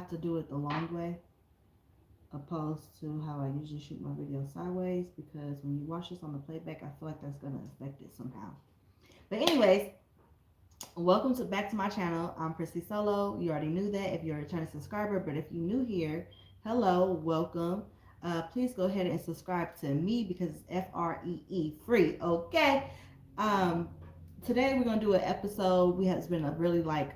to do it the long way, opposed to how I usually shoot my videos sideways, because when you watch this on the playback, I feel like that's gonna affect it somehow. But anyways, welcome back to my channel. I'm Prissy Solo. You already knew that if you're a returning subscriber, but if you're new here, hello, welcome. Please go ahead and subscribe to me because it's FREE, free, okay? Um, Today we're gonna do an episode. It's been a really like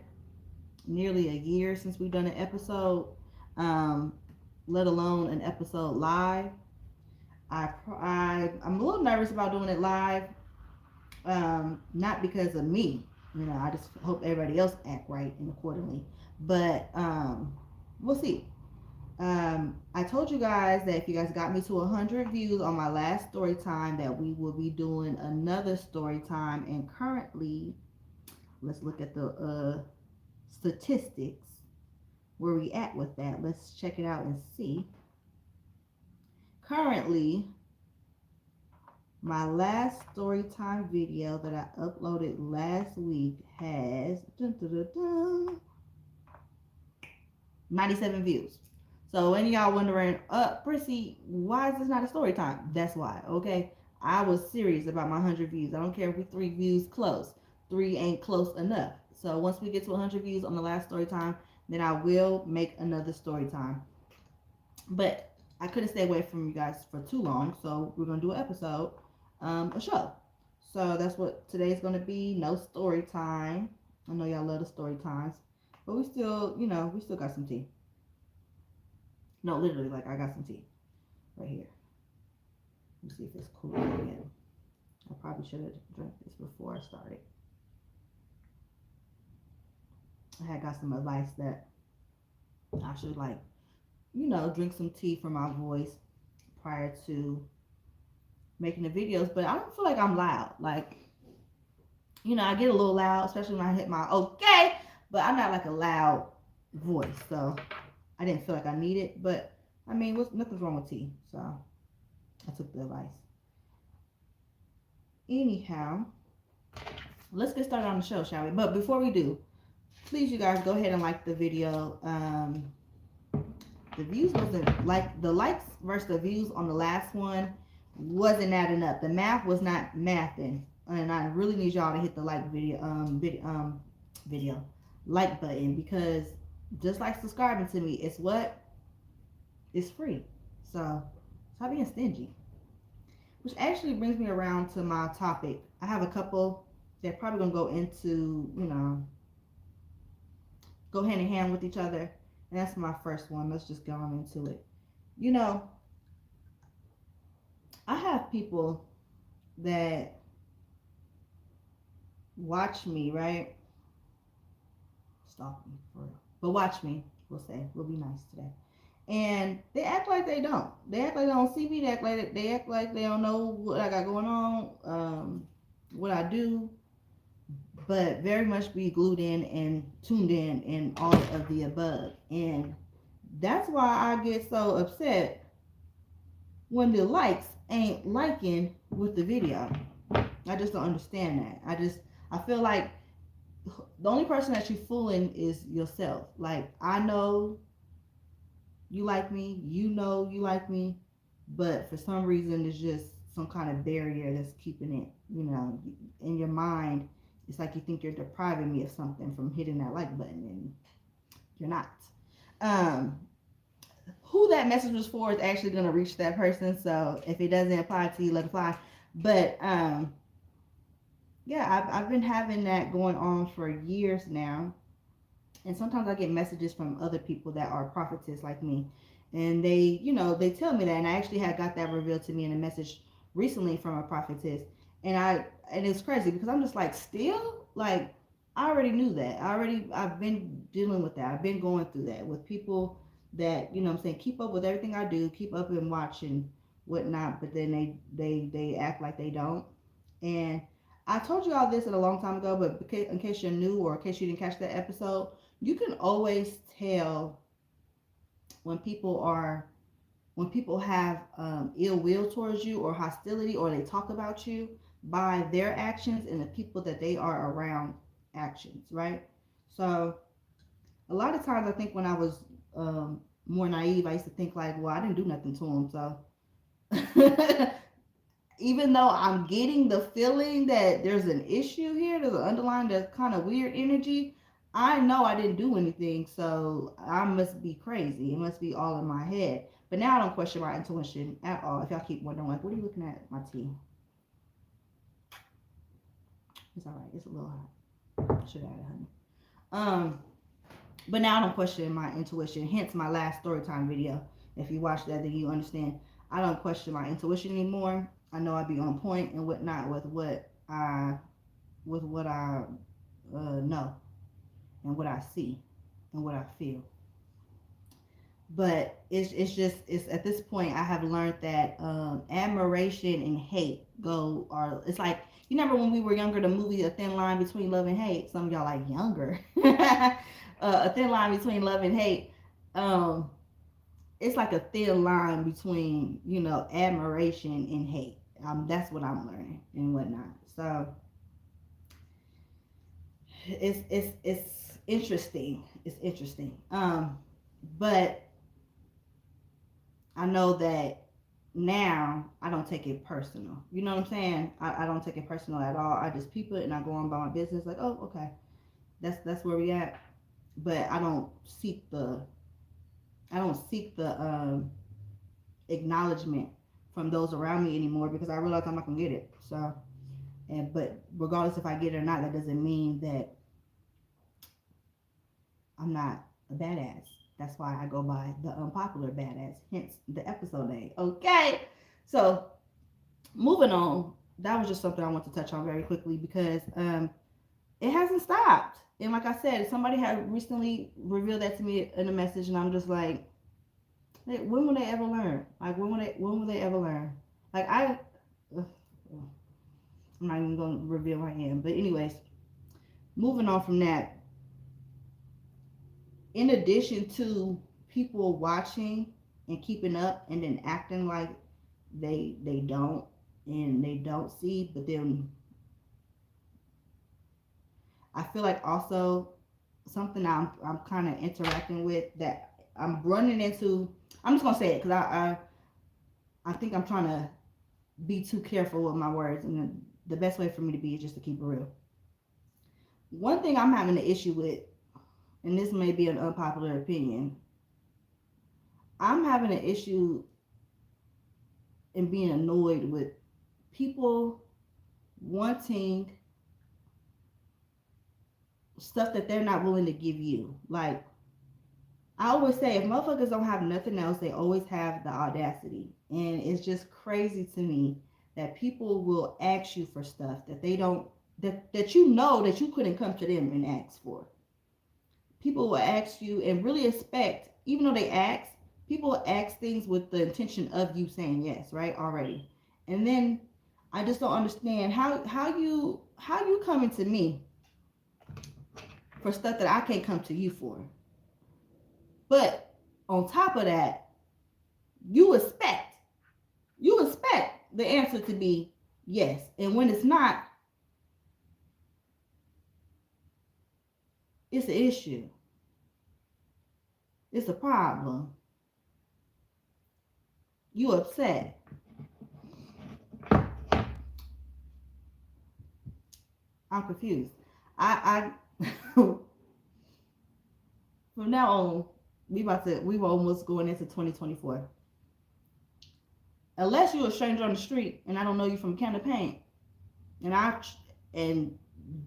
nearly a year since we've done an episode, um, let alone an episode live. I'm a little nervous about doing it live, not because of me. You know, I just hope everybody else act right and accordingly. But we'll see. I told you guys that if you guys got me to 100 views on my last story time, that we will be doing another story time. And currently, let's look at the statistics. Where we at with that? Let's check it out and see. Currently, my last story time video that I uploaded last week has 97 views. So any y'all wondering, Prissy, why is this not a story time? That's why, okay? I was serious about my 100 views. I don't care if we 3 views close. 3 ain't close enough. So once we get to 100 views on the last story time, then I will make another story time. But I couldn't stay away from you guys for too long, so we're going to do an episode, a show. So that's what today's going to be. No story time. I know y'all love the story times, but we still, we still got some tea. No, literally, like I got some tea right here. Let me see if it's cool again. I probably should have drank this before I started. I had got some advice that I should drink some tea for my voice prior to making the videos, but I don't feel like I'm loud. Like, I get a little loud, especially when I hit my okay, but I'm not like a loud voice, so I didn't feel like I need it. But I mean, nothing's wrong with tea, so I took the advice. Anyhow, let's get started on the show, shall we? But before we do, please, you guys, go ahead and like the video. The views wasn't like the likes versus the views on the last one wasn't adding up. The math was not mathing, and I really need y'all to hit the like video like button, because just like subscribing to me, it's free. So stop being stingy. Which actually brings me around to my topic. I have a couple that probably gonna go into, go hand in hand with each other. And that's my first one. Let's just go on into it. I have people that watch me, right? Stalk me, for real. But watch me, we'll say. We'll be nice today. And they act like they don't. They act like they don't see me. They act like they don't know what I got going on, what I do. But very much be glued in and tuned in and all of the above. And that's why I get so upset when the likes ain't liking with the video. I just don't understand that. I feel like the only person that you're fooling is yourself. Like, I know you like me, you know you like me, but for some reason there's just some kind of barrier that's keeping it, in your mind. It's like you think you're depriving me of something from hitting that like button, and you're not. Who that message was for is actually going to reach that person. So if it doesn't apply to you, let it fly. But yeah, I've been having that going on for years now. And sometimes I get messages from other people that are prophetess like me. And they, they tell me that. And I actually had got that revealed to me in a message recently from a prophetess. And it's crazy because I'm just like, still, like, I already knew that. I've been dealing with that. I've been going through that with people that, keep up with everything I do, keep up and watch and whatnot, but then they act like they don't. And I told you all this a long time ago, but in case you're new or in case you didn't catch that episode, you can always tell when people have ill will towards you or hostility, or they talk about you by their actions and the people that they are around actions, right? So a lot of times I think when I was more naive. I used to think like, well, I didn't do nothing to him, so even though I'm getting the feeling that there's an issue here, there's an underlying, there's kind of weird energy. I know I didn't do anything, so I must be crazy. It must be all in my head. But now I don't question my intuition at all. If y'all keep wondering, like, what are you looking at? My tea. It's all right. It's a little hot. I should have added honey. But now I don't question my intuition. Hence my last story time video. If you watch that, then you understand. I don't question my intuition anymore. I know I be on point and whatnot with what I know and what I see and what I feel. But it's at this point I have learned that admiration and hate it's like, you remember when we were younger, the movie A Thin Line Between Love and Hate. Some of y'all like younger. A thin line between love and hate. It's like a thin line between, admiration and hate. That's what I'm learning and whatnot. So it's interesting. It's interesting. But I know that now I don't take it personal. You know what I'm saying? I don't take it personal at all. I just peep it and I go on by my business. Like, oh, okay, that's where we at. But I don't seek the acknowledgement from those around me anymore, because I realize I'm not gonna get it. So, but regardless if I get it or not, that doesn't mean that I'm not a badass. That's why I go by the Unpopular Bad Ass, hence the episode name. Okay, so moving on. That was just something I want to touch on very quickly, because it hasn't stopped. And like I said, somebody had recently revealed that to me in a message, and I'm just like, when will they ever learn? Like, when will they ever learn? Like, I'm not even going to reveal who I am. But anyways, moving on from that. In addition to people watching and keeping up and then acting like they don't and they don't see, but then I feel like also something I'm kind of interacting with that I'm running into. I'm just gonna say it because I think I'm trying to be too careful with my words, and the best way for me to be is just to keep it real. One thing I'm having an issue with, and this may be an unpopular opinion, I'm having an issue and being annoyed with people wanting stuff that they're not willing to give you. Like, I always say, if motherfuckers don't have nothing else, they always have the audacity. And it's just crazy to me that people will ask you for stuff that they don't, that you know that you couldn't come to them and ask for. People will ask you and really expect, even though they ask, people will ask things with the intention of you saying yes, right? Already. And then I just don't understand how you coming to me for stuff that I can't come to you for. But on top of that, you expect the answer to be yes. And when it's not, it's an issue. It's a problem. You upset. I'm confused. I from now on, we almost going into 2024. Unless you're a stranger on the street and I don't know you from a can of paint, and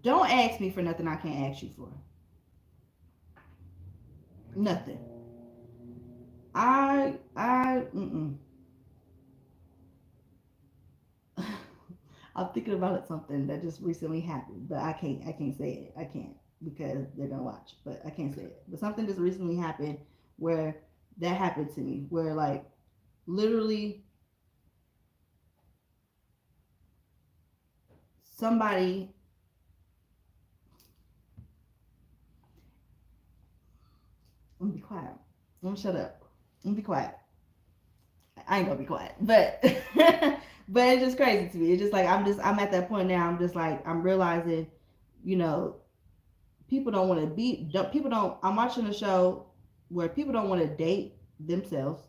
don't ask me for nothing I can't ask you for. Nothing. I'm thinking about something that just recently happened, but I can't say it. I can't, because they're gonna watch, but I can't say it. But something just recently happened where that happened to me, where like literally somebody, I'm gonna be quiet. I'm gonna shut up. I'm gonna be quiet. I ain't gonna be quiet, but but it's just crazy to me. It's just like I'm at that point now. I'm just like, I'm realizing, people don't want to be. People don't. I'm watching a show, where people don't want to date themselves.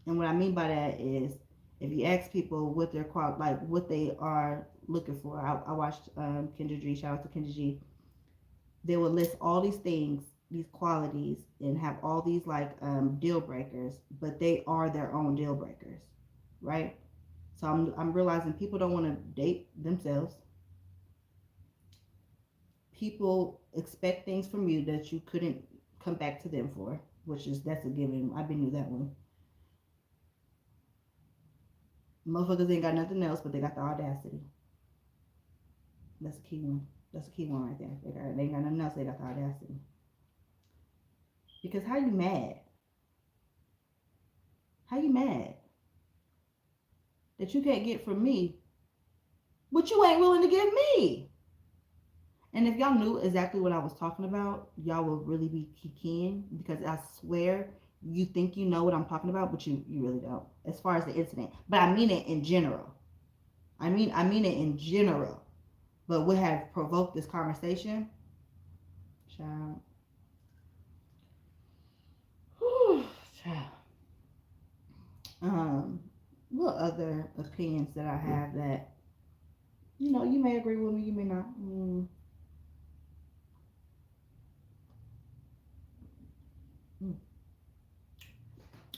And what I mean by that is, if you ask people what they're like what they are looking for, I watched Kendra G. Shout out to Kendra G. They would list all these things, these qualities, and have all these like deal breakers, but they are their own deal breakers, right? So I'm realizing people don't want to date themselves. People expect things from you that you couldn't come back to them for, which is that's a given. I've been knew that one. Motherfuckers ain't got nothing else, but they got the audacity. That's a key one. That's a key one right there. They ain't got nothing else. They got the audacity. Because how you mad? How you mad that you can't get from me what you ain't willing to give me? And if y'all knew exactly what I was talking about, y'all would really be keen, because I swear you think you know what I'm talking about, but you really don't. As far as the incident, but I mean it in general. I mean it in general. But what have provoked this conversation? Child. Whew, child. Um, what other opinions that I have that you may agree with me, you may not. Mm.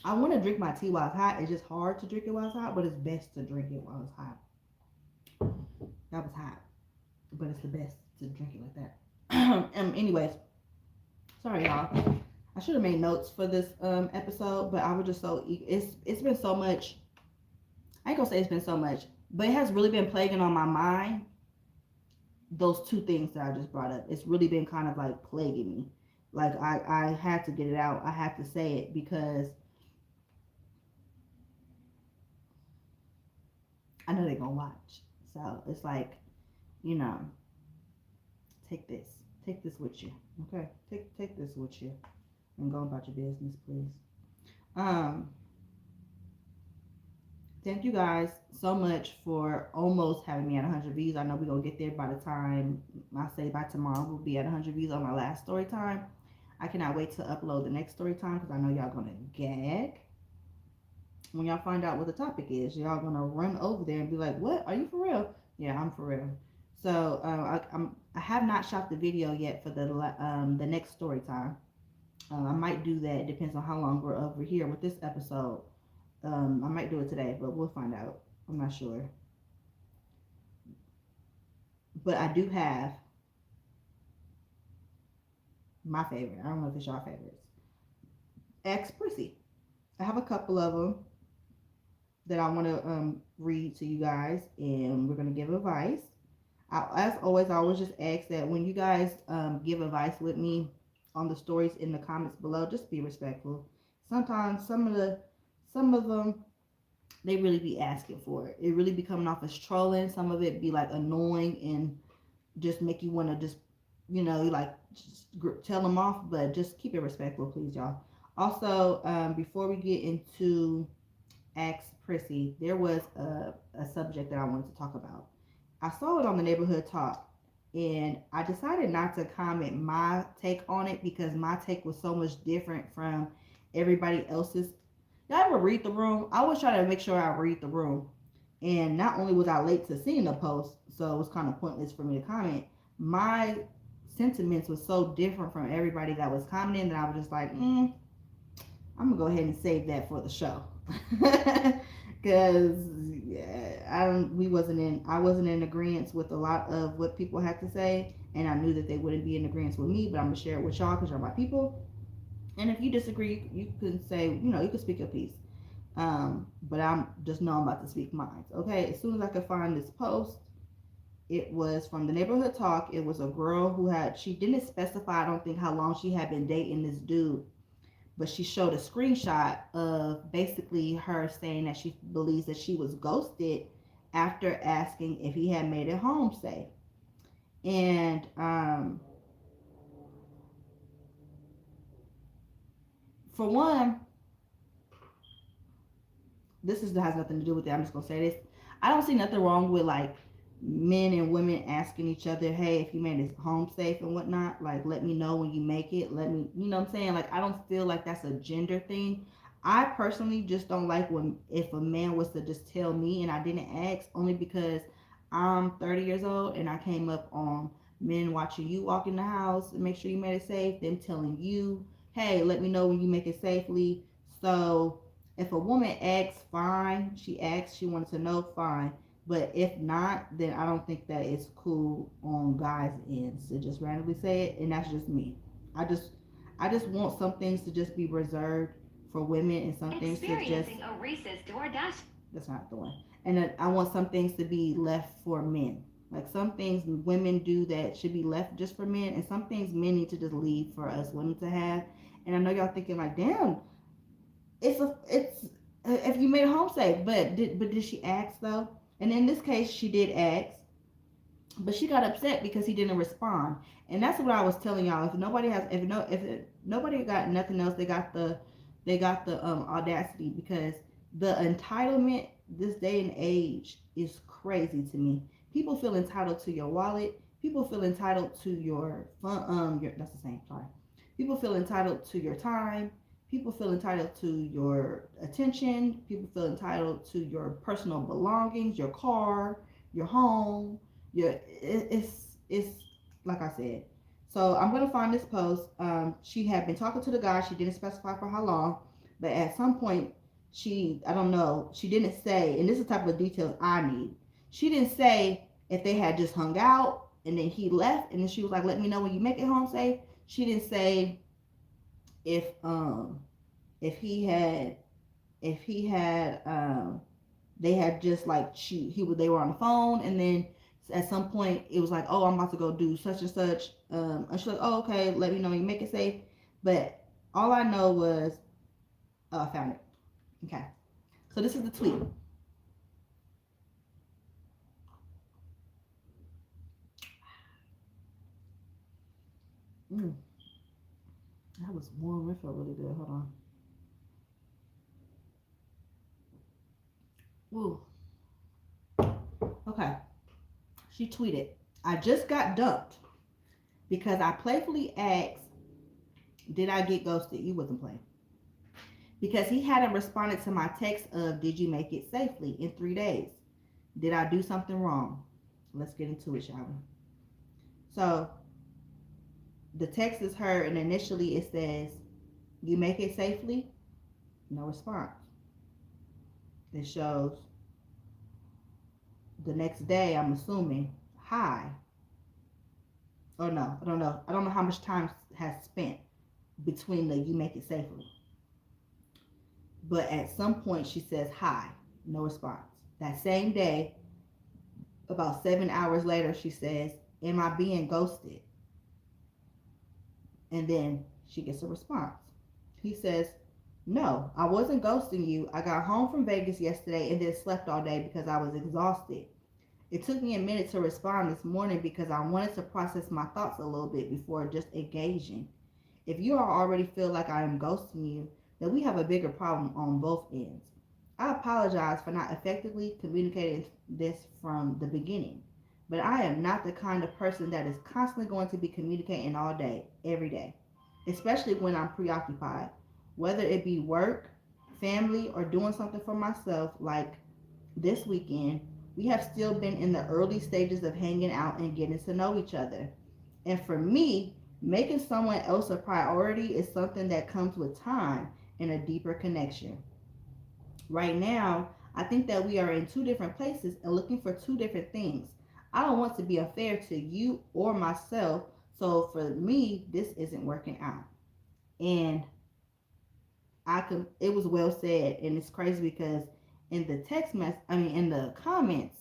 I want to drink my tea while it's hot. It's just hard to drink it while it's hot, but it's best to drink it while it's hot. That was hot, but it's the best to drink it like that. Anyways, sorry y'all. I should have made notes for this episode, but I was just so it's been so much. I ain't gonna say it's been so much, but it has really been plaguing on my mind. Those two things that I just brought up, it's really been kind of like plaguing me. Like I had to get it out. I had to say it because I know they're gonna watch. So it's like, you know, take this, take this with you, okay? Take this with you and go about your business, please. Um, Thank you guys so much for almost having me at 100 views. I know we're gonna get there by the time I say by tomorrow. We'll be at 100 views on my last story time. I cannot wait to upload the next story time because I know y'all gonna gag when y'all find out what the topic is. Y'all gonna run over there and be like, "What? Are you for real?" Yeah, I'm for real. So I have not shot the video yet for the next story time. I might do that. It depends on how long we're over here with this episode. I might do it today, but we'll find out. I'm not sure. But I do have my favorite. I don't know if it's your favorites. Ex Prissy. I have a couple of them that I want to read to you guys, and we're going to give advice. As always, I always just ask that when you guys give advice with me on the stories in the comments below, just be respectful. Sometimes some of them they really be asking for it. It really be coming off as trolling. Some of it be like annoying and just make you want to just like just tell them off. But just keep it respectful, please, y'all. Also, before we get into Ask Prissy, there was a subject that I wanted to talk about. I saw it on the neighborhood talk, and I decided not to comment my take on it because my take was so much different from everybody else's. Y'all ever read the room? I always try to make sure I read the room. And not only was I late to seeing the post, so it was kind of pointless for me to comment, my sentiments was so different from everybody that was commenting that I was just like, I'm gonna go ahead and save that for the show. Because yeah, I wasn't in agreement with a lot of what people had to say, and I knew that they wouldn't be in agreement with me, but I'm gonna share it with y'all because y'all my people. And if you disagree, you can say, you can speak your piece. But I'm just know I'm about to speak mine. Okay, as soon as I could find this post, it was from the neighborhood talk. It was a girl she didn't specify, I don't think, how long she had been dating this dude, but she showed a screenshot of basically her saying that she believes that she was ghosted after asking if he had made it home safe. And for one, this has nothing to do with it. I'm just gonna say this. I don't see nothing wrong with like men and women asking each other, hey, if you made it home safe and whatnot, like let me know when you make it. Let me, you know what I'm saying? Like I don't feel like that's a gender thing. I personally just don't like when if a man was to just tell me and I didn't ask, only because I'm 30 years old and I came up on men watching you walk in the house and make sure you made it safe, them telling you, hey, let me know when you make it safely. So if a woman asks, fine. She asks, she wants to know, fine. But if not, then I don't think that it's cool on guys' ends to just randomly say it, and that's just me. I just I just want some things to just be reserved for women and some things to just a racist DoorDash. That's not the one. And then I want some things to be left for men. Like some things women do that should be left just for men, and some things men need to just leave for us women to have. And I know y'all thinking like, damn, it's if you made it home safe, but did she ask though? And in this case, she did ask, but she got upset because he didn't respond. And that's what I was telling y'all. If nobody has, if nobody got nothing else, they got the audacity, because the entitlement this day and age is crazy to me. People feel entitled to your wallet. People feel entitled to your fun. That's the same. Sorry. People feel entitled to your time. People feel entitled to your attention. People feel entitled to your personal belongings, your car, your home. It's like I said. So I'm gonna find this post. She had been talking to the guy. She didn't specify for how long, but at some point, I don't know. She didn't say, and this is the type of details I need. She didn't say if they had just hung out and then he left, and then she was like, "Let me know when you make it home safe." She didn't say if if he had if he had they had just like they were on the phone, and then at some point it was like, oh, I'm about to go do such and such, and she's like, oh, okay, let me know when you make it safe. But all I know was, oh, I found it. Okay, so this is the tweet. mm, that was warm. It felt really good. Hold on. Ooh. Okay, she tweeted, I just got dumped because I playfully asked, did I get ghosted? You wasn't playing. Because he hadn't responded to my text of, did you make it safely in 3 days? Did I do something wrong? Let's get into it, shall we? So the text is her, and initially it says, you make it safely? No response. It shows the next day, I'm assuming, hi. Or no, I don't know. I don't know how much time has spent between the you make it safely. But at some point she says hi, no response. That same day, about 7 hours later, she says, am I being ghosted? And then she gets a response. He says, no, I wasn't ghosting you. I got home from Vegas yesterday and then slept all day because I was exhausted. It took me a minute to respond this morning because I wanted to process my thoughts a little bit before just engaging. If you already feel like I am ghosting you, then we have a bigger problem on both ends. I apologize for not effectively communicating this from the beginning, but I am not the kind of person that is constantly going to be communicating all day, every day, especially when I'm preoccupied, whether it be work, family, or doing something for myself like this weekend. We have still been in the early stages of hanging out and getting to know each other. And for me, making someone else a priority is something that comes with time and a deeper connection. Right now, I think that we are in two different places and looking for two different things. I don't want to be unfair to you or myself, so for me, this isn't working out. And it was well said, and it's crazy because in the in the comments,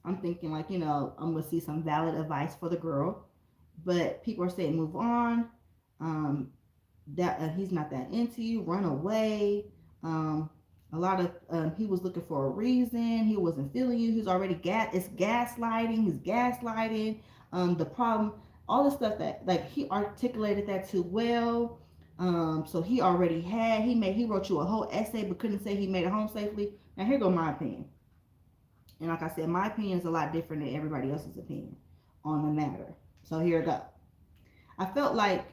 I'm thinking like, I'm gonna see some valid advice for the girl, but people are saying move on, that he's not that into you, run away. Um, a lot of he was looking for a reason. He wasn't feeling you. He's already it's gaslighting. He's gaslighting. The problem, all the stuff that like he articulated that too well. So he already he wrote you a whole essay but couldn't say he made it home safely. Now here go my opinion. And like I said, my opinion is a lot different than everybody else's opinion on the matter. So here we go. I felt like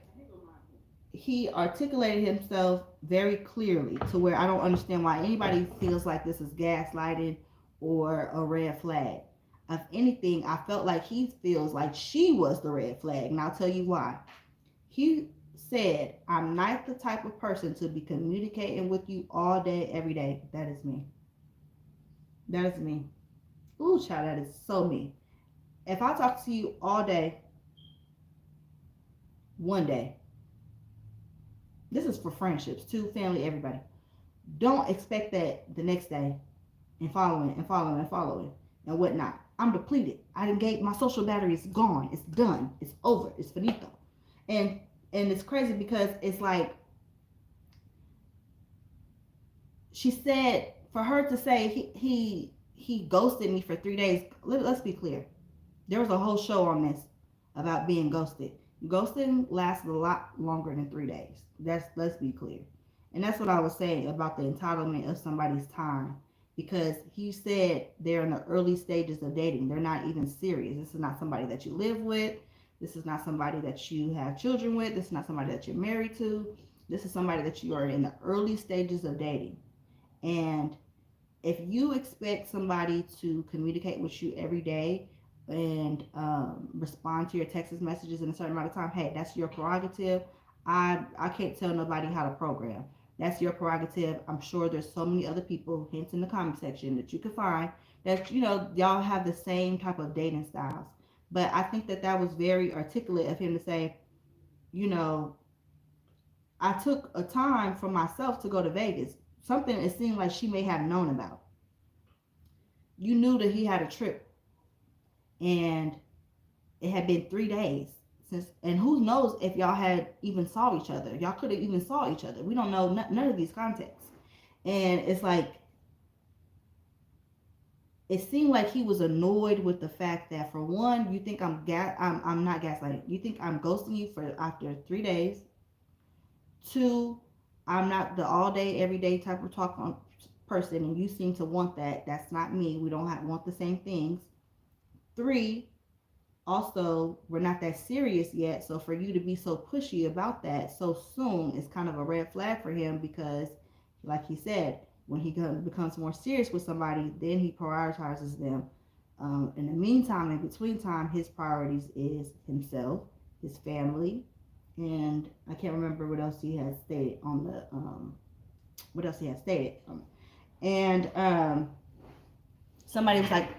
he articulated himself very clearly to where I don't understand why anybody feels like this is gaslighting or a red flag. If anything, I felt like he feels like she was the red flag, and I'll tell you why. He said, I'm not the type of person to be communicating with you all day, every day. That is me. That is me. Ooh, child, that is so me. If I talk to you all day, one day, this is for friendships too, family, everybody. Don't expect that the next day and following and following and following and whatnot. I'm depleted. I didn't get my social battery is gone. It's done. It's over. It's finito. And and it's crazy because it's like she said for her to say he ghosted me for 3 days. Let's be clear. There was a whole show on this about being ghosted. Ghosting lasted a lot longer than 3 days. Let's be clear. And that's what I was saying about the entitlement of somebody's time. Because he said they're in the early stages of dating. They're not even serious. This is not somebody that you live with. This is not somebody that you have children with. This is not somebody that you're married to. This is somebody that you are in the early stages of dating. And if you expect somebody to communicate with you every day and respond to your text messages in a certain amount of time, hey, that's your prerogative. I can't tell nobody how to program. That's your prerogative. I'm sure there's so many other people, hence in the comment section, that you can find that, y'all have the same type of dating styles. But I think that was very articulate of him to say, you know, I took a time for myself to go to Vegas. Something it seemed like she may have known about. You knew that he had a trip, and it had been 3 days since, and who knows if y'all had even saw each other. Y'all could have even saw each other. We don't know none of these contexts. And it's like, it seemed like he was annoyed with the fact that, for one, you think I'm not gaslighting. You think I'm ghosting you for after 3 days. Two, I'm not the all day, every day type of talk on person, and you seem to want that. That's not me. We don't want the same things. Three, also, we're not that serious yet. So for you to be so pushy about that so soon is kind of a red flag for him, because, like he said, when he becomes more serious with somebody, then he prioritizes them. In the meantime, in between time, his priorities is himself, his family, and I can't remember what else he has stated on the and somebody was like,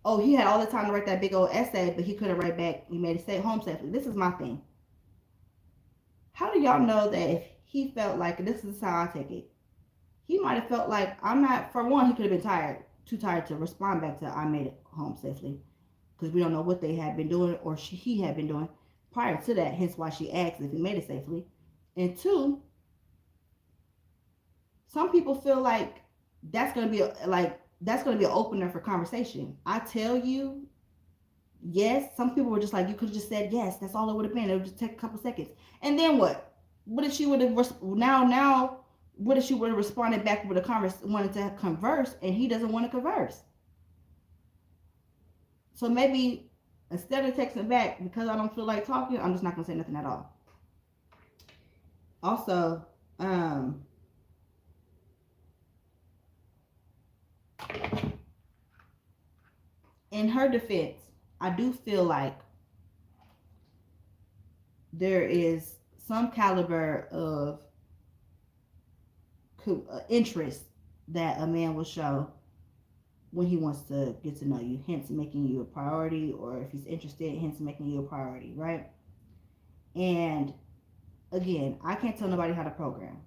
oh, he had all the time to write that big old essay, but he couldn't write back. He made it stay home safely. This is my thing. How do y'all know that if he felt like, this is how I take it, he might have felt like, I'm not, for one, he could have been too tired to respond back to I made it home safely, because we don't know what they had been doing or he had been doing prior to that, hence why she asked if he made it safely. And two, some people feel like that's going to be an opener for conversation. I tell you, yes, some people were just like, you could have just said yes. That's all it would have been. It would just take a couple seconds. And then what? What if she would have what if she would have responded back with wanted to converse, and he doesn't want to converse? So maybe instead of texting back, because I don't feel like talking, I'm just not going to say nothing at all. Also, in her defense, I do feel like there is some caliber of interest that a man will show when he wants to get to know you, hence making you a priority, or if he's interested, hence making you a priority, right? And again, I can't tell nobody how to program.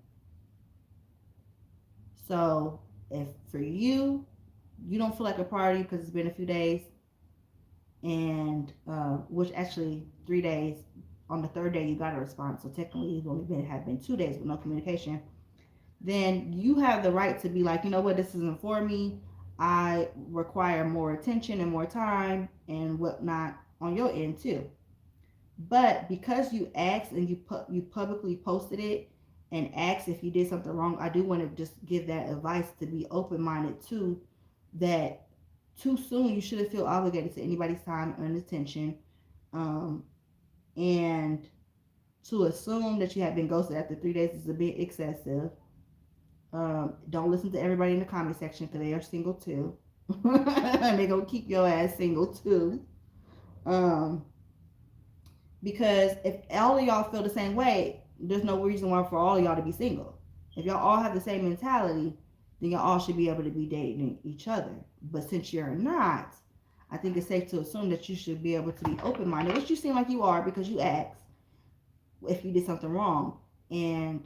So if for you don't feel like a priority because it's been a few days, and which actually 3 days, on the third day you got a response, so technically it's only have been 2 days with no communication, then you have the right to be like, you know what, this isn't for me. I require more attention and more time and whatnot on your end too. But because you asked and you publicly posted it and asked if you did something wrong, I do want to just give that advice to be open-minded too, that too soon, you shouldn't feel obligated to anybody's time and attention. Um, and to assume that you have been ghosted after 3 days is a bit excessive. Don't listen to everybody in the comment section because they are single too. They gonna keep your ass single too. Um, because if all of y'all feel the same way, there's no reason why for all of y'all to be single. If y'all all have the same mentality, then y'all all should be able to be dating each other. But since you're not, I think it's safe to assume that you should be able to be open minded, which you seem like you are because you asked if you did something wrong. And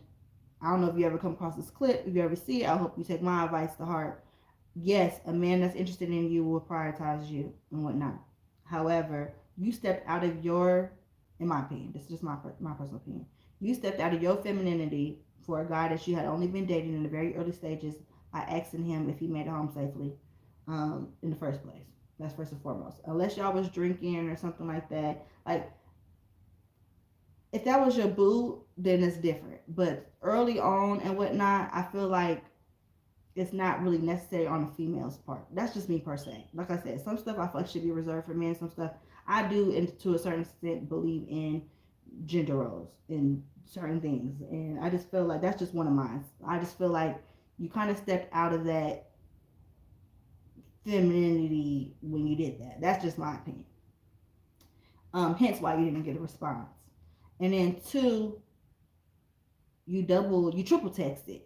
I don't know if you ever come across this clip. If you ever see it, I hope you take my advice to heart. Yes, a man that's interested in you will prioritize you and whatnot. However, you stepped out of your, in my opinion, this is just my personal opinion. You stepped out of your femininity for a guy that you had only been dating in the very early stages by asking him if he made it home safely in the first place. That's first and foremost. Unless y'all was drinking or something like that. Like, if that was your boo, then it's different. But early on and whatnot, I feel like it's not really necessary on the female's part. That's just me per se. Like I said, some stuff I feel like should be reserved for men. Some stuff I do, and to a certain extent, believe in gender roles and certain things. And I just feel like that's just one of mine. I just feel like you kind of stepped out of that femininity when you did that. That's just my opinion. Hence why you didn't get a response. And then two, you triple texted.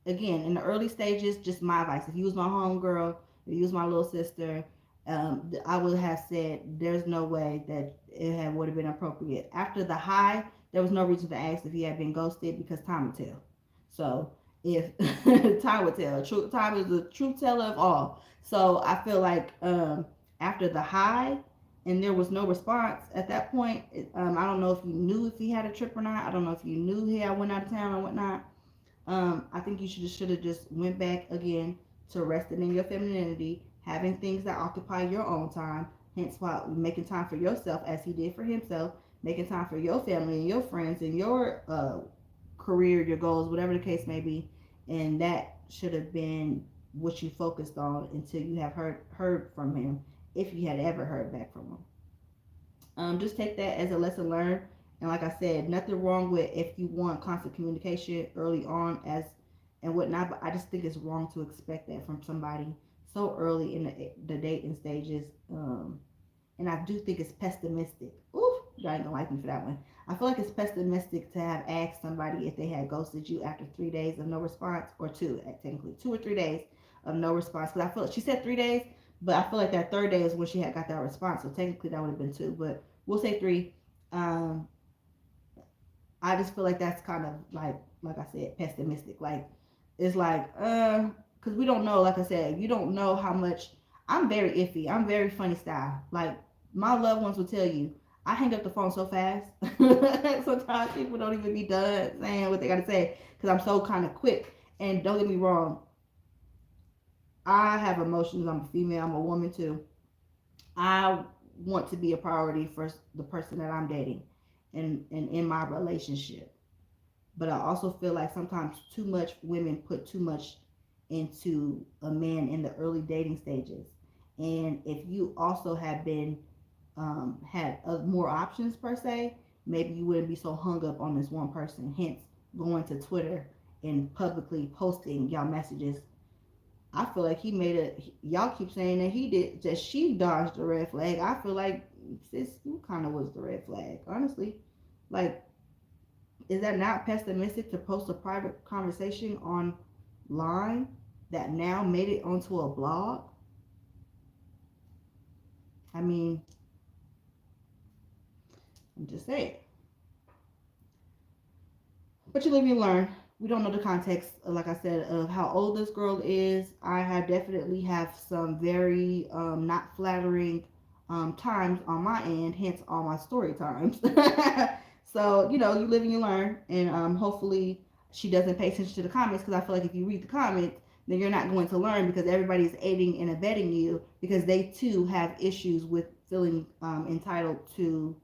Again, in the early stages, just my advice. If you was my homegirl, if you was my little sister, I would have said there's no way that would have been appropriate. After the high, there was no reason to ask if he had been ghosted because time would tell. So if time would tell, time is the truth teller of all. So I feel like after the high, and there was no response at that point. I don't know if you knew if he had a trip or not. I don't know if you knew he had went out of town or whatnot. I think you should have just went back again to resting in your femininity, having things that occupy your own time. Hence why making time for yourself as he did for himself, making time for your family and your friends and your career, your goals, whatever the case may be. And that should have been what you focused on until you have heard from him, if you had ever heard back from him. Just take that as a lesson learned. And like I said, nothing wrong with if you want constant communication early on as and whatnot, but I just think it's wrong to expect that from somebody so early in the dating stages. And I do think it's pessimistic. Ooh, y'all ain't gonna like me for that one. I feel like it's pessimistic to have asked somebody if they had ghosted you after 3 days of no response, or two, technically 2 or 3 days of no response. Because I feel like she said 3 days, but I feel like that third day is when she had got that response. So technically that would have been two, but we'll say three. I just feel like that's kind of like I said, pessimistic. Like, it's like, because we don't know, like I said, you don't know how much. I'm very iffy. I'm very funny style. Like, my loved ones will tell you, I hang up the phone so fast. Sometimes people don't even be done saying what they got to say because I'm so kind of quick. And don't get me wrong, I have emotions. I'm a female. I'm a woman too. I want to be a priority for the person that I'm dating and in my relationship. But I also feel like sometimes too much women put too much into a man in the early dating stages. And if you also have been had more options per se, maybe you wouldn't be so hung up on this one person. Hence, going to Twitter and publicly posting y'all messages. I feel like he made a. Y'all keep saying that he did, that she dodged the red flag. I feel like sis, you kind of was the red flag, honestly. Like, is that not pessimistic to post a private conversation online that now made it onto a blog? I mean, I'm just saying. But you live, you learn. We don't know the context, like I said, of how old this girl is. I have definitely have some very not flattering times on my end, hence all my story times. So, you know, you live and you learn. And hopefully she doesn't pay attention to the comments, because I feel like if you read the comments, then you're not going to learn, because everybody's aiding and abetting you, because they too have issues with feeling entitled to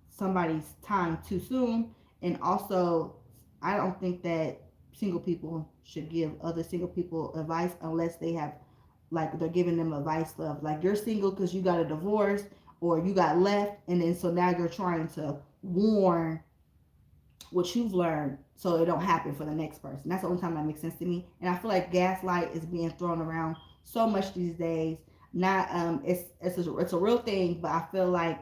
somebody's time too soon. And also, I don't think that single people should give other single people advice unless they have, like, they're giving them advice of, like, you're single because you got a divorce or you got left, and then so now you're trying to warn what you've learned so it don't happen for the next person. That's the only time that makes sense to me. And I feel like gaslight is being thrown around so much these days. Not it's a real thing, but I feel like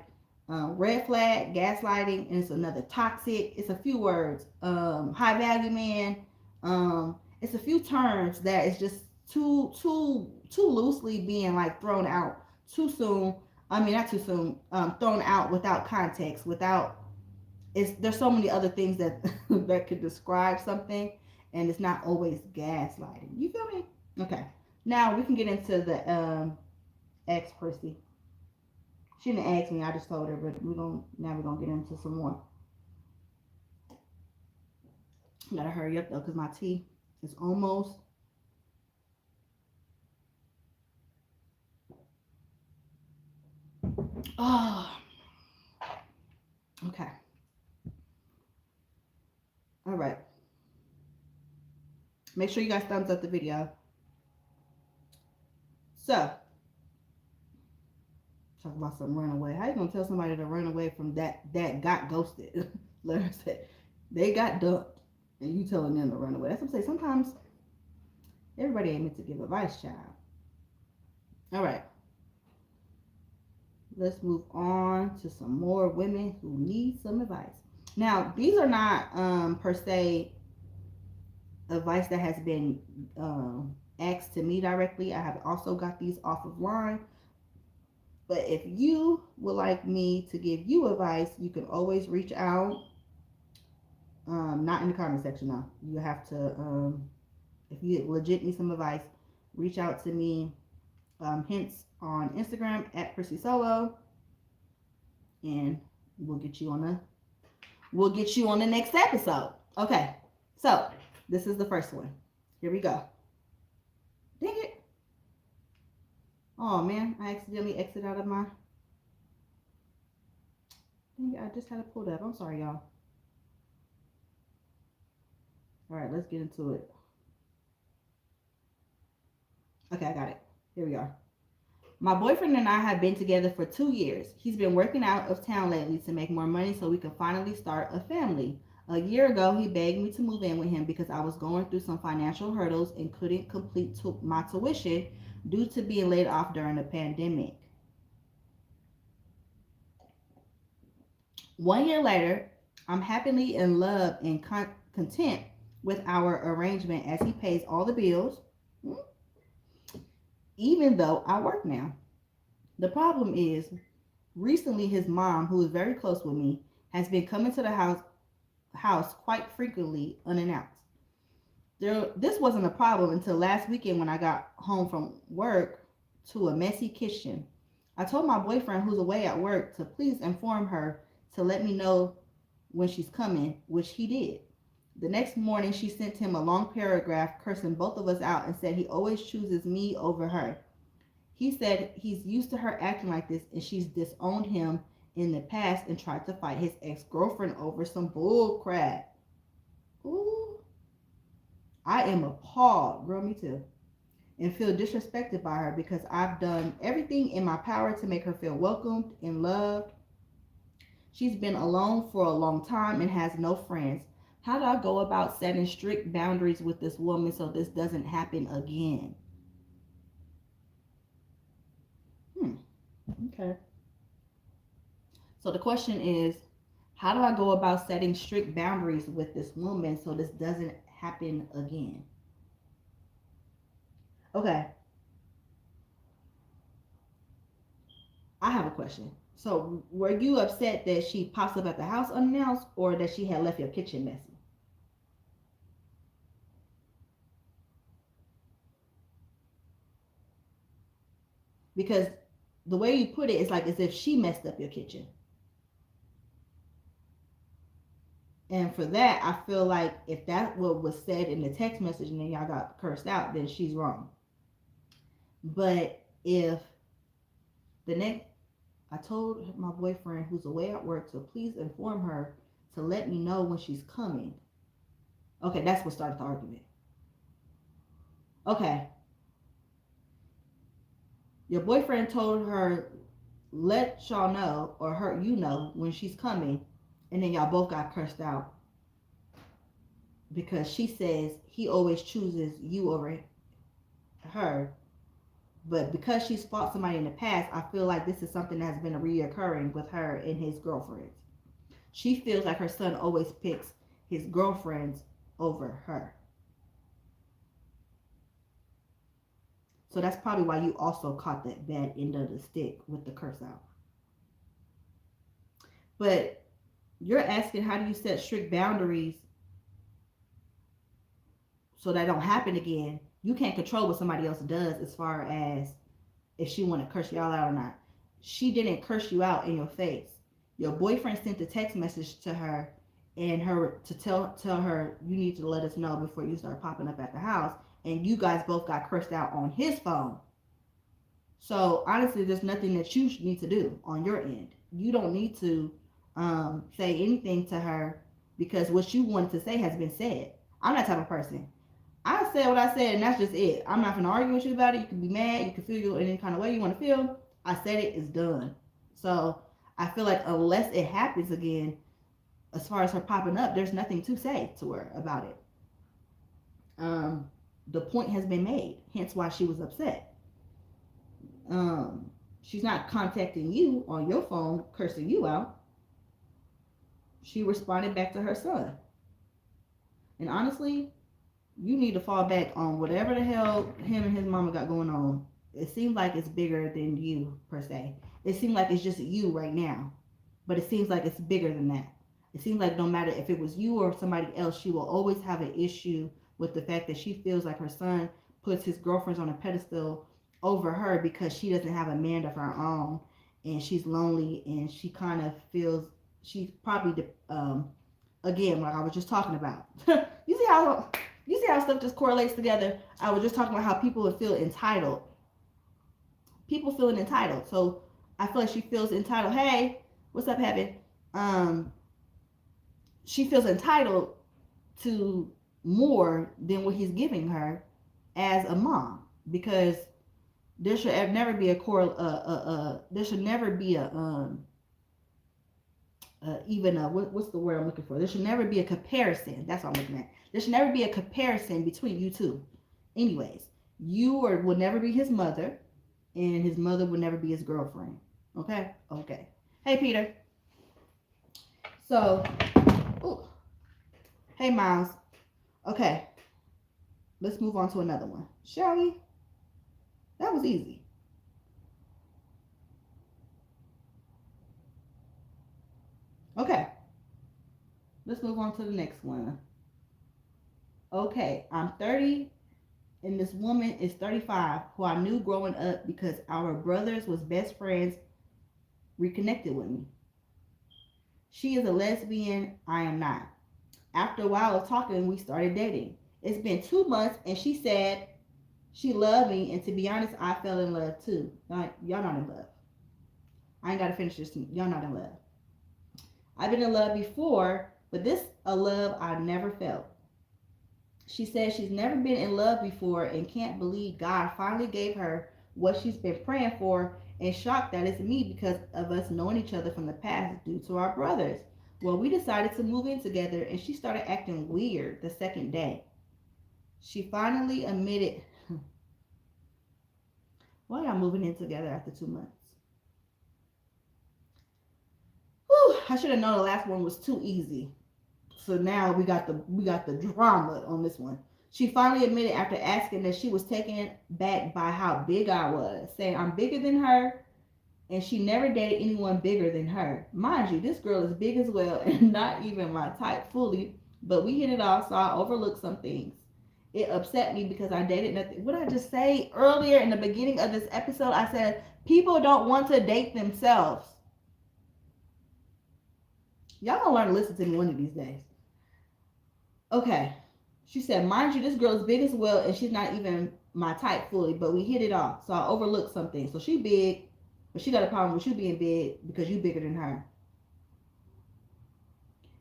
red flag, gaslighting, and it's another toxic. It's a few words. High value man. It's a few terms that is just too loosely being like thrown out too soon. I mean, not too soon. Thrown out without context, without there's so many other things that that could describe something, and it's not always gaslighting. You feel me? Okay. Now we can get into the ex Prissy. She didn't ask me. I just told her, but we're gonna get into some more. Gotta hurry up though, cause my tea is almost. Oh. Okay. All right. Make sure you guys thumbs up the video. So, talk about some runaway. How you gonna tell somebody to run away from that got ghosted? Let her say they got dumped, and you telling them to run away. That's what I'm saying. Sometimes everybody ain't meant to give advice, child. All right. Let's move on to some more women who need some advice. Now, these are not per se advice that has been asked to me directly. I have also got these off of line. But if you would like me to give you advice, you can always reach out. Not in the comment section now. You have to, if you legit need some advice, reach out to me. Hints on Instagram at Prissy Solo, and we'll get you on the next episode. Okay, so this is the first one. Here we go. Dang it! Oh man, I accidentally exited out of my. Dang it! I just had it pulled up. I'm sorry, y'all. All right, let's get into it. Okay, I got it. Here we are. My boyfriend and I have been together for 2 years. He's been working out of town lately to make more money so we can finally start a family. A year ago, he begged me to move in with him because I was going through some financial hurdles and couldn't complete my tuition due to being laid off during the pandemic. 1 year later, I'm happily in love and content with our arrangement as he pays all the bills, even though I work now. The problem is, recently his mom, who is very close with me, has been coming to the house quite frequently unannounced. This wasn't a problem until last weekend when I got home from work to a messy kitchen. I told my boyfriend, who's away at work, to please inform her to let me know when she's coming, which he did. The next morning, she sent him a long paragraph cursing both of us out and said he always chooses me over her. He said he's used to her acting like this and she's disowned him in the past and tried to fight his ex-girlfriend over some bull crap. Ooh. I am appalled, girl, me too, and feel disrespected by her because I've done everything in my power to make her feel welcomed and loved. She's been alone for a long time and has no friends. How do I go about setting strict boundaries with this woman so this doesn't happen again? Okay. So the question is, how do I go about setting strict boundaries with this woman so this doesn't happen again? Okay. I have a question. So were you upset that she pops up at the house unannounced or that she had left your kitchen messy? Because the way you put it is like as if she messed up your kitchen. And for that, I feel like if that what was said in the text message and then y'all got cursed out, then she's wrong. But if the next, I told my boyfriend who's away at work to please inform her to let me know when she's coming. Okay, that's what started the argument. Okay, your boyfriend told her, let y'all know, or her, you know, when she's coming, and then y'all both got cursed out because she says he always chooses you over her. But because she's fought somebody in the past, I feel like this is something that's been reoccurring with her and his girlfriends. She feels like her son always picks his girlfriends over her. So that's probably why you also caught that bad end of the stick with the curse out. But you're asking, how do you set strict boundaries so that don't happen again? You can't control what somebody else does as far as if she want to curse y'all out or not. She didn't curse you out in your face. Your boyfriend sent a text message to her and her to tell her, you need to let us know before you start popping up at the house. And you guys both got cursed out on his phone. So honestly, there's nothing that you need to do on your end. You don't need to say anything to her because what you wanted to say has been said. I'm that type of person. I said what I said, and that's just it. I'm not gonna argue with you about it. You can be mad. You can feel you in any kind of way you want to feel. I said it. It's done. So I feel like unless it happens again, as far as her popping up, there's nothing to say to her about it. The point has been made. Hence why she was upset. She's not contacting you on your phone, cursing you out. She responded back to her son. And honestly, you need to fall back on whatever the hell him and his mama got going on. It seems like it's bigger than you, per se. It seems like it's just you right now. But it seems like it's bigger than that. It seems like no matter if it was you or somebody else, she will always have an issue with the fact that she feels like her son puts his girlfriends on a pedestal over her because she doesn't have a man of her own and she's lonely and she kind of feels she's probably again, like I was just talking about. you see how stuff just correlates together. I was just talking about how people would feel entitled. People feeling entitled. So I feel like she feels entitled. Hey, what's up, Heaven? She feels entitled to more than what he's giving her as a mom because there should never be there should never be what's the word I'm looking for? There should never be a comparison. That's what I'm looking at. There should never be a comparison between you two. Anyways, will never be his mother, and his mother will never be his girlfriend. Okay? Okay. Hey, Peter. So, ooh. Hey, Miles. Okay. Let's move on to another one. Shall we? That was easy. Okay. Let's move on to the next one. Okay, I'm 30 and this woman is 35 who I knew growing up because our brothers was best friends reconnected with me. She is a lesbian, I am not. After a while of talking, we started dating. It's been 2 months and she said she loved me, and to be honest, I fell in love too. Y'all not in love. I ain't gotta finish this. Y'all not in love. I've been in love before, but this a love I never felt. She says she's never been in love before and can't believe God finally gave her what she's been praying for, and shocked that it's me because of us knowing each other from the past due to our brothers. Well, we decided to move in together and she started acting weird the second day. She finally admitted, why are y'all moving in together after 2 months? Whew, I should have known the last one was too easy. So now we got the drama on this one. She finally admitted after asking that she was taken back by how big I was, saying I'm bigger than her and she never dated anyone bigger than her. Mind you, this girl is big as well and not even my type fully, but we hit it off, so I overlooked some things. It upset me because I dated nothing. What did I just say earlier in the beginning of this episode? I said people don't want to date themselves. Y'all gonna learn to listen to me one of these days. Okay. She said, mind you, this girl is big as well, and she's not even my type fully, but we hit it off, so I overlooked some things. So she big, but she got a problem with you being big because you bigger than her.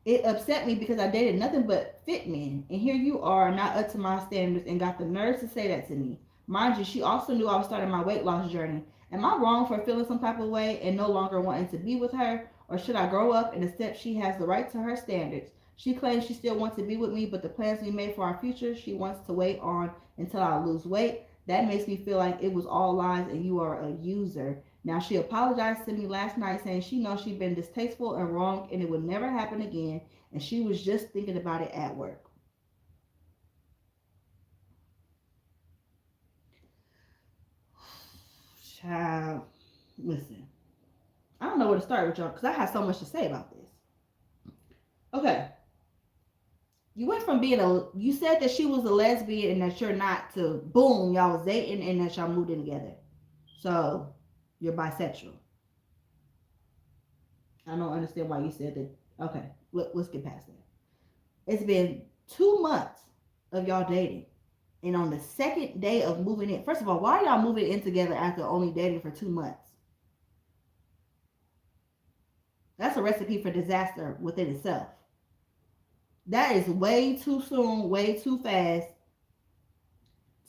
It upset me because I dated nothing but fit men, and here you are, not up to my standards, and got the nerve to say that to me. Mind you, she also knew I was starting my weight loss journey. Am I wrong for feeling some type of way and no longer wanting to be with her? Or should I grow up and accept she has the right to her standards? She claims she still wants to be with me, but the plans we made for our future, she wants to wait on until I lose weight. That makes me feel like it was all lies and you are a user. Now, she apologized to me last night saying she knows she'd been distasteful and wrong and it would never happen again, and she was just thinking about it at work. Child, listen, I don't know where to start with y'all because I have so much to say about this. Okay, you went from being you said that she was a lesbian and that you're not, to boom, y'all was dating and that y'all moved in together. So, you're bisexual. I don't understand why you said that. Okay, let's get past that. It's been 2 months of y'all dating. And on the second day of moving in, first of all, why are y'all moving in together after only dating for 2 months? That's a recipe for disaster within itself. That is way too soon, way too fast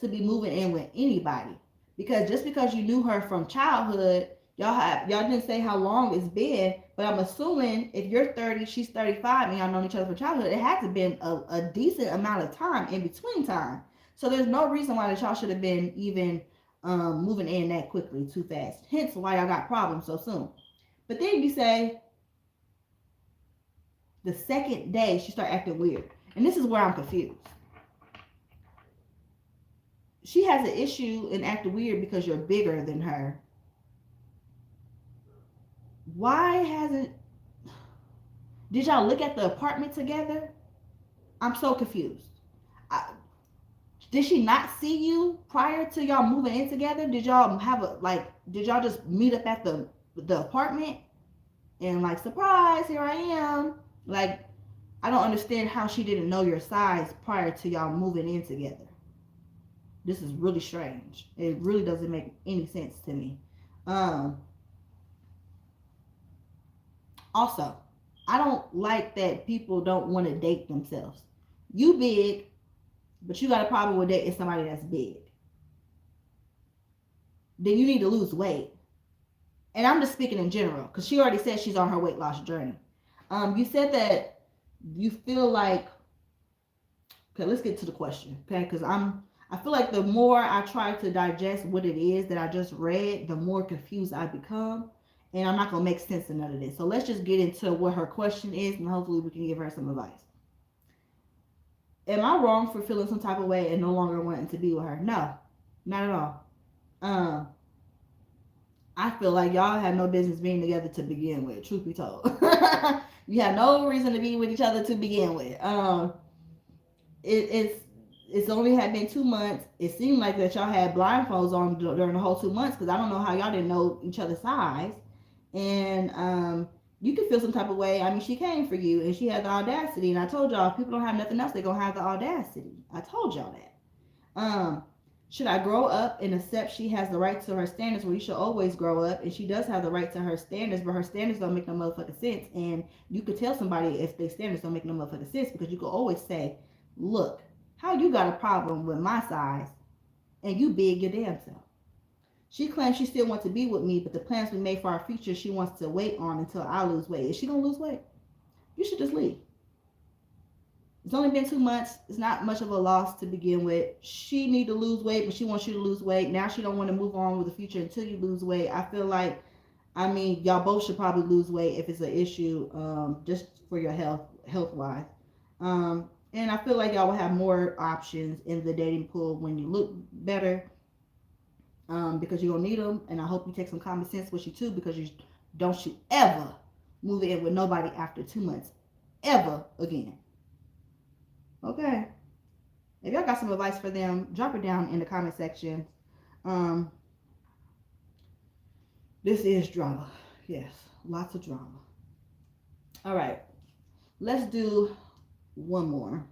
to be moving in with anybody. Because just because you knew her from childhood, y'all didn't say how long it's been, but I'm assuming if you're 30, she's 35, and y'all known each other from childhood, it had to have been a decent amount of time in between time. So there's no reason why that y'all should have been even moving in that quickly, too fast. Hence why y'all got problems so soon. But then you say the second day she started acting weird. And this is where I'm confused. She has an issue in acting weird because you're bigger than her. Why hasn't... Did y'all look at the apartment together? I'm so confused. I, did she not see you prior to y'all moving in together? Did y'all have did y'all just meet up at the apartment and like, surprise, here I am? Like, I don't understand how she didn't know your size prior to y'all moving in together. This is really strange. It really doesn't make any sense to me. Also, I don't like that people don't want to date themselves. You big, but you got a problem with dating somebody that's big. Then you need to lose weight. And I'm just speaking in general, because she already said she's on her weight loss journey. You said that you feel like... Okay, let's get to the question, okay? Because I feel like the more I try to digest what it is that I just read, the more confused I become. And I'm not going to make sense of none of this. So let's just get into what her question is, and hopefully we can give her some advice. Am I wrong for feeling some type of way and no longer wanting to be with her? No, not at all. I feel like y'all have no business being together to begin with, truth be told. You have no reason to be with each other to begin with. It's only had been 2 months. It seemed like that y'all had blindfolds on during the whole 2 months, because I don't know how y'all didn't know each other's size. And you could feel some type of way. I mean, she came for you and she had the audacity. And I told y'all, if people don't have nothing else, they're going to have the audacity. I told y'all that. Should I grow up and accept she has the right to her standards? Well, you should always grow up, and she does have the right to her standards, but her standards don't make no motherfucking sense. And you could tell somebody if their standards don't make no motherfucking sense, because you could always say, look, how you got a problem with my size and you big your damn self? She claims she still wants to be with me, but the plans we made for our future, she wants to wait on until I lose weight. Is she going to lose weight? You should just leave. It's only been 2 months. It's not much of a loss to begin with. She need to lose weight, but she wants you to lose weight. Now she don't want to move on with the future until you lose weight. I feel like, I mean, y'all both should probably lose weight if it's an issue, just for your health-wise. And I feel like y'all will have more options in the dating pool when you look better, because you're going to need them. And I hope you take some common sense with you too, because you ever move in with nobody after 2 months. Ever again. Okay. If y'all got some advice for them, drop it down in the comment section. This is drama. Yes, lots of drama. All right. Let's do one more.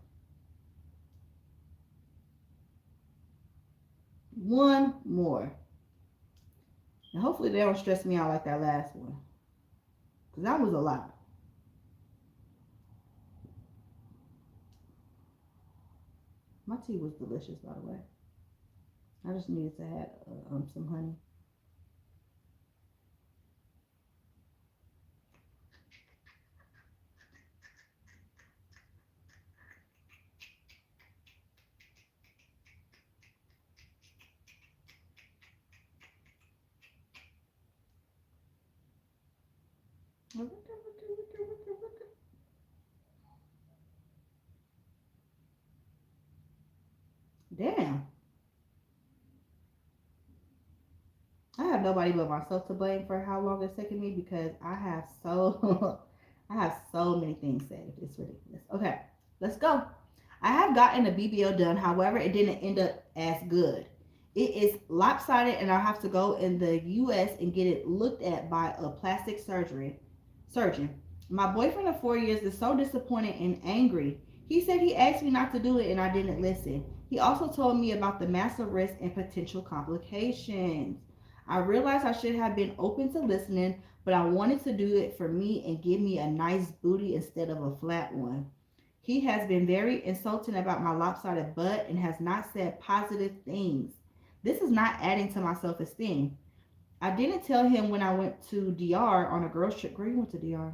One more. And hopefully they don't stress me out like that last one, because that was a lot. My tea was delicious, by the way. I just needed to have some honey. Damn, I have nobody but myself to blame for how long it's taken me because I have so I have so many things saved. It's ridiculous. Okay, let's go. I have gotten a BBL done, however, it didn't end up as good. It is lopsided, and I have to go in the U.S. and get it looked at by a plastic surgeon. My boyfriend of 4 years is so disappointed and angry. He said he asked me not to do it, and I didn't listen. He also told me about the massive risk and potential complications. I realized I should have been open to listening, but I wanted to do it for me and give me a nice booty instead of a flat one. He has been very insulting about my lopsided butt and has not said positive things. This is not adding to my self esteem. I didn't tell him when I went to DR on a girls trip. Girl, you went to DR.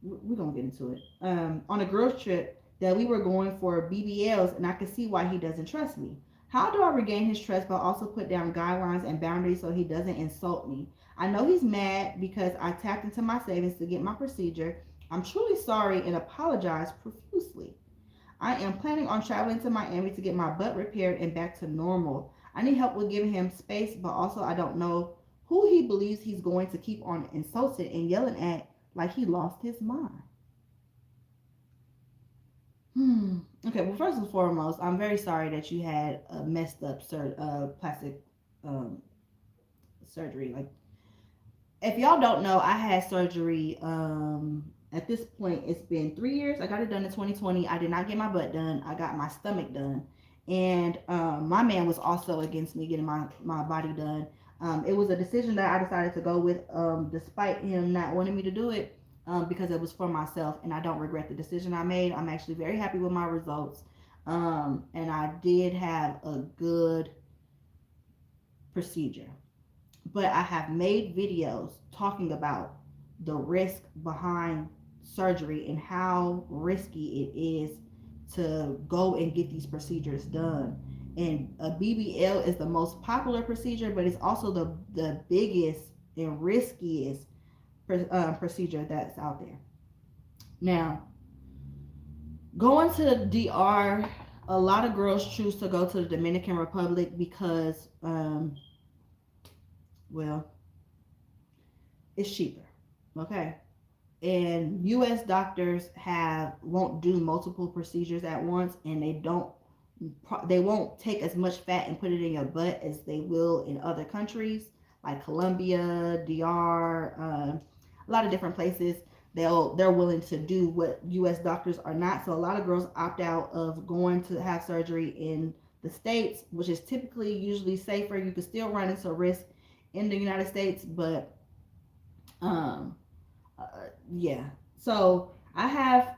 We're gonna get into it. On a girls trip that we were going for BBLs, and I could see why he doesn't trust me. How do I regain his trust but also put down guidelines and boundaries so he doesn't insult me? I know he's mad because I tapped into my savings to get my procedure. I'm truly sorry and apologize profusely. I am planning on traveling to Miami to get my butt repaired and back to normal. I need help with giving him space, but also I don't know who he believes he's going to keep on insulting and yelling at like he lost his mind. Okay, well, first and foremost, I'm very sorry that you had a messed up plastic um, surgery. Like, if y'all don't know, I had surgery. At this point, it's been 3 years. I got it done in 2020. I did not get my butt done. I got my stomach done, and my man was also against me getting my body done. It was a decision that I decided to go with, despite him not wanting me to do it, because it was for myself, and I don't regret the decision I made. I'm actually very happy with my results, and I did have a good procedure. But I have made videos talking about the risk behind surgery and how risky it is to go and get these procedures done. And a BBL is the most popular procedure, but it's also the biggest and riskiest procedure that's out there. Now, going to the DR, a lot of girls choose to go to the Dominican Republic because, well, it's cheaper. Okay. And US doctors have won't do multiple procedures at once, and they won't take as much fat and put it in your butt as they will in other countries like Colombia, DR, a lot of different places. They're willing to do what US doctors are not. So a lot of girls opt out of going to have surgery in the States, which is typically usually safer. You can still run into risk in the United States, but um yeah. So I have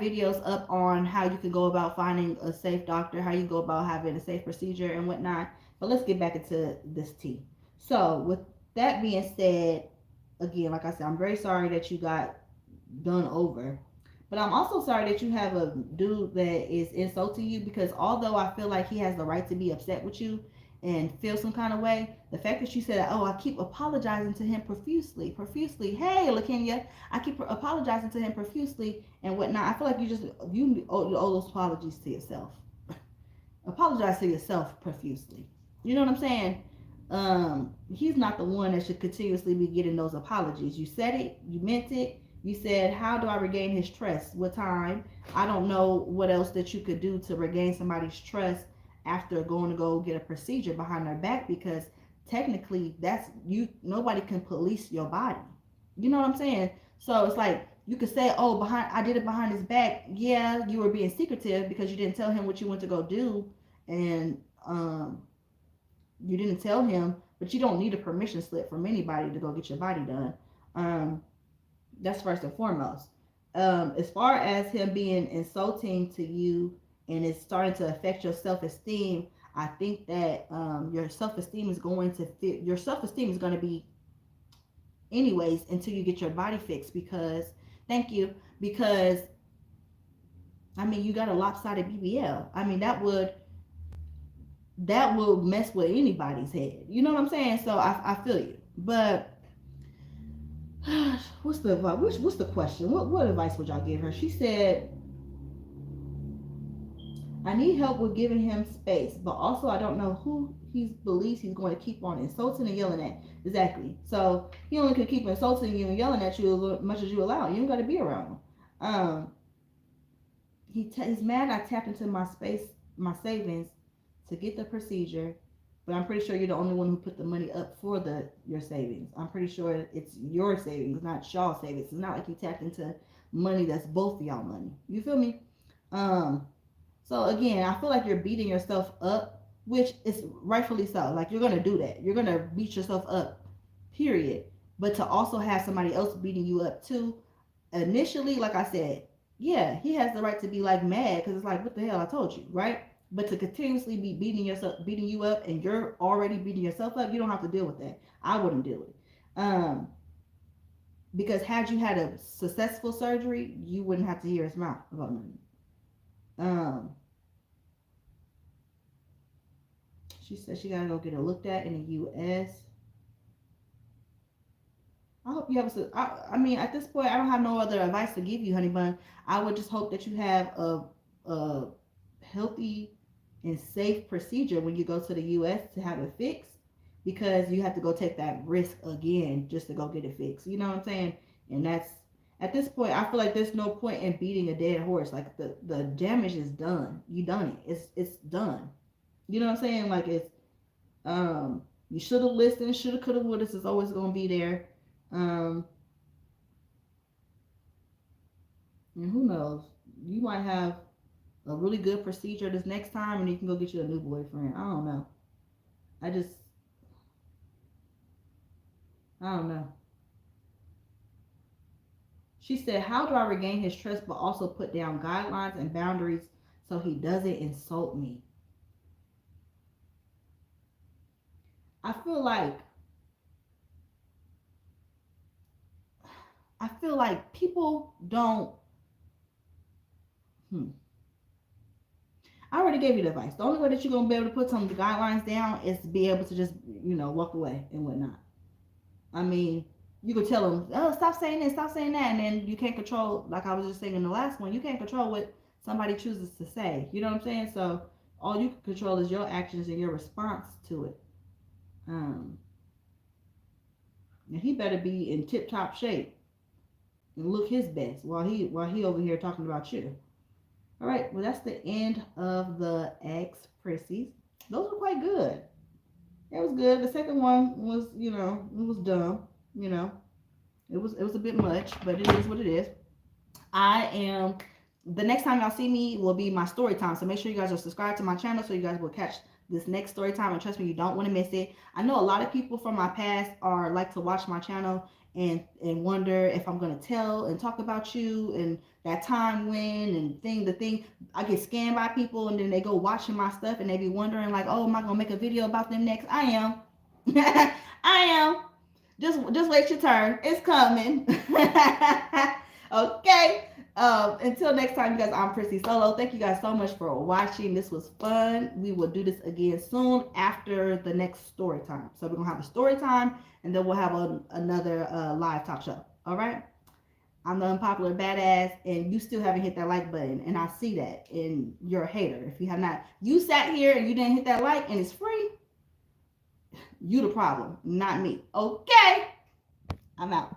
videos up on how you can go about finding a safe doctor, how you go about having a safe procedure and whatnot. But let's get back into this tea. So with that being said, again, like I said, I'm very sorry that you got done over. But I'm also sorry that you have a dude that is insulting you, because although I feel like he has the right to be upset with you and feel some kind of way, the fact that you said, "Oh, I keep apologizing to him profusely." Hey, Lakenya, I keep apologizing to him profusely and whatnot. I feel like you owe those apologies to yourself. Apologize to yourself profusely. You know what I'm saying? He's not the one that should continuously be getting those apologies. You said it, you meant it. You said, "How do I regain his trust? What time?" I don't know what else that you could do to regain somebody's trust after going to go get a procedure behind their back, because technically that's you. Nobody can police your body. You know what I'm saying? So it's like you could say, "Oh, behind I did it behind his back." Yeah, you were being secretive because you didn't tell him what you went to go do, and you didn't tell him. But you don't need a permission slip from anybody to go get your body done. Um, that's first and foremost. As far as him being insulting to you and it's starting to affect your self-esteem, I think that your self-esteem is going to fit. Your self-esteem is going to be anyways until you get your body fixed. Because thank you. Because I mean, you got a lopsided BBL. I mean, that would mess with anybody's head. You know what I'm saying? So I feel you. But what's the question? What advice would y'all give her? She said, I need help with giving him space, but also I don't know who he believes he's going to keep on insulting and yelling at. Exactly. So he only could keep insulting you and yelling at you as much as you allow. You don't got to be around him. He's mad I tapped into my savings to get the procedure, but I'm pretty sure you're the only one who put the money up for your savings. I'm pretty sure it's your savings, not Shaw's savings. It's not like you tapped into money that's both of y'all money. You feel me? So again, I feel like you're beating yourself up, which is rightfully so. Like you're gonna do that. You're gonna beat yourself up, period. But to also have somebody else beating you up too, initially, like I said, yeah, he has the right to be like mad because it's like, what the hell, I told you, right? But to continuously be beating you up, and you're already beating yourself up, you don't have to deal with that. I wouldn't do it. Because had you had a successful surgery, you wouldn't have to hear his mouth about nothing. She said she gotta go get it looked at in the U.S. I hope you have I mean, at this point, I don't have no other advice to give you, honey bun. I would just hope that you have a healthy and safe procedure when you go to the U.S. to have it fixed, because you have to go take that risk again just to go get it fixed. You know what I'm saying? And that's, at this point, I feel like there's no point in beating a dead horse. Like the damage is done. You done it. It's done. You know what I'm saying? Like it's you should have listened. Shoulda, coulda, woulda. This is always gonna be there. And who knows? You might have a really good procedure this next time, and you can go get you a new boyfriend. I don't know. I don't know. She said, how do I regain his trust but also put down guidelines and boundaries so he doesn't insult me? I feel like people don't. I already gave you the advice. The only way that you're gonna be able to put some guidelines down is to be able to just, walk away and whatnot. I mean, you could tell them, oh, stop saying this, stop saying that, and then you can't control. Like I was just saying in the last one, you can't control what somebody chooses to say. You know what I'm saying? So all you can control is your actions and your response to it. And he better be in tip top shape and look his best while he over here talking about you. All right, well, that's the end of the ex Prissies. Those were quite good. It was good. The second one was, it was dumb. It was a bit much, but it is what it is. The next time y'all see me will be my story time. So make sure you guys are subscribed to my channel so you guys will catch this next story time. And trust me, you don't want to miss it. I know a lot of people from my past like to watch my channel and wonder if I'm going to tell and talk about you and that time when and the thing. I get scammed by people and then they go watching my stuff and they be wondering like, oh, am I going to make a video about them next? I am. I am. Just wait your turn. It's coming. Okay. Until next time, you guys, I'm Prissy Solo. Thank you guys so much for watching. This was fun. We will do this again soon after the next story time. So we're going to have a story time and then we'll have another live talk show. All right. I'm the Unpopular Bad Ass, and you still haven't hit that like button. And I see that. And you're a hater. If you have not, you sat here and you didn't hit that like and it's free. You the problem, not me. Okay. I'm out.